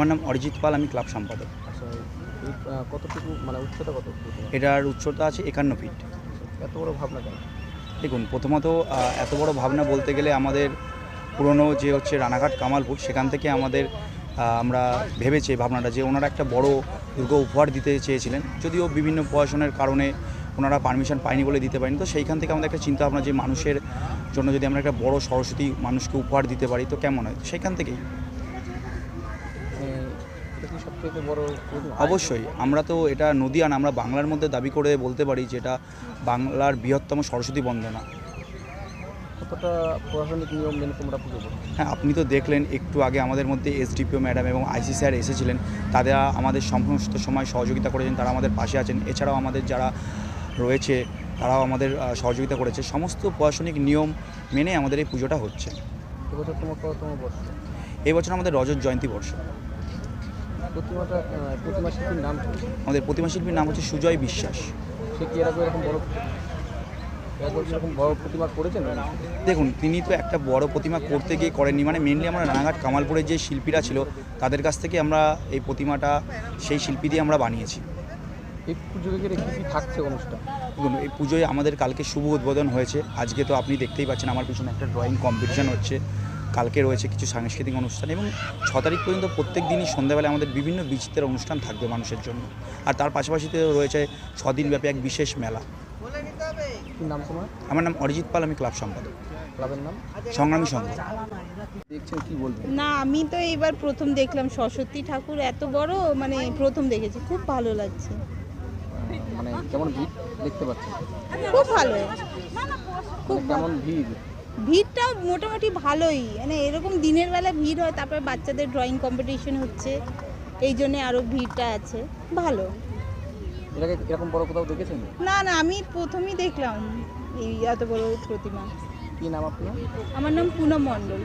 আমার নাম অরিজিৎ পাল, আমি ক্লাব সম্পাদক। আচ্ছা, কতটুকু মানে উচ্চতা কত? এটার উচ্চতা আছে 51 ফিট। এত বড় ভাবনা কেন? দেখুন, প্রথমত এত বড় ভাবনা বলতে গেলে আমাদের পুরনো যে হচ্ছে রানাঘাট কামালপুর, সেখান থেকে আমরা ভেবেছি ভাবনাটা যে ওনারা একটা বড় দুর্গ উপহার দিতে চেয়েছিলেন, যদিও বিভিন্ন প্রশাসনের কারণে ওনারা পারমিশন পায়নি বলে দিতে পারেনি। তো সেইখান থেকে আমাদের একটা চিন্তা ভাবনা যে মানুষের জন্য যদি আমরা একটা বড় সরস্বতী মানুষকে উপহার দিতে পারি তো কেমন হয়, সেইখান থেকেই। সবথেকে বড় অবশ্যই আমরা তো এটা নদীয়ান, আমরা বাংলার মধ্যে দাবি করে বলতে পারি যে এটা বাংলার বৃহত্তম সরস্বতী বন্দনা। কতটা প্রশাসনিক নিয়ম মেনে তোমরা পুজো করো? হ্যাঁ, আপনি তো দেখলেন একটু আগে আমাদের মধ্যে এসডিপিও ম্যাডাম এবং আইসি স্যার এসেছিলেন, তারা আমাদের সমস্ত সময় সহযোগিতা করেছেন, তারা আমাদের পাশে আছেন। এছাড়াও আমাদের যারা রয়েছে তারাও আমাদের সহযোগিতা করেছে। সমস্ত প্রশাসনিক নিয়ম মেনে আমাদের এই পুজোটা হচ্ছে। এবছর তোমার কততম বর্ষ? এই বছর আমাদের রজত জয়ন্তী বর্ষ। প্রতিমা শিল্পীর নাম? আমাদের প্রতিমা শিল্পীর নাম হচ্ছে সুজয় বিশ্বাস। সে কি এরকম বড় প্রতিমা করেছেন? দেখুন, তিনি তো একটা বড় প্রতিমা করতে গিয়ে করেননি, মানে মেনলি আমরা রানাঘাট কামালপুরের যে শিল্পীরা ছিল তাদের কাছ থেকে আমরা এই প্রতিমাটা সেই শিল্পী দিয়ে আমরা বানিয়েছি। এই পুজোকে ঘিরে কী থাকছে অনুষ্ঠান? দেখুন, এই পুজোয় আমাদের কালকে শুভ উদ্বোধন হয়েছে। আজকে তো আপনি দেখতেই পাচ্ছেন আমার পিছনে একটা ড্রয়িং কম্পিটিশান হচ্ছে। কালকে রয়েছে কিছু সাংস্কৃতিক অনুষ্ঠান এবং 6 তারিখ পর্যন্ত প্রত্যেক দিনই সন্ধ্যাবেলায় আমাদের বিভিন্ন বিচিত্রের অনুষ্ঠান থাকবে মানুষের জন্য। আর তার পাশাপাশিতে রয়েছে 6 দিনব্যাপী এক বিশেষ মেলা। কী নাম তোমার? আমার নাম অরিজিৎ পাল, আমি ক্লাব সম্পাদক। ক্লাবের নাম সংগ্রামী সংঘ। দেখছেন, কি বলবেন? না, আমি তো এইবার প্রথম দেখলাম সরস্বতী ঠাকুর এত বড়, মানে প্রথম দেখেছি, খুব ভালো লাগছে। মানে কেমন ভিড় দেখতে পাচ্ছেন? খুব ভালো, খুব কেমন ভিড়? ভিড়টা মোটামুটি ভালোই, মানে এরকম দিনের বেলা ভিড় হয়, তারপরে বাচ্চাদের ড্রয়িং কম্পিটিশন হচ্ছে, এই জন্যে আরও ভিড়টা আছে। ভালো। এরকম বড় কোথাও দেখেছেন? না না, আমি প্রথমই দেখলাম এই এত বড় প্রতিমা। কী নাম আপনার? আমার নাম পুনম মণ্ডল।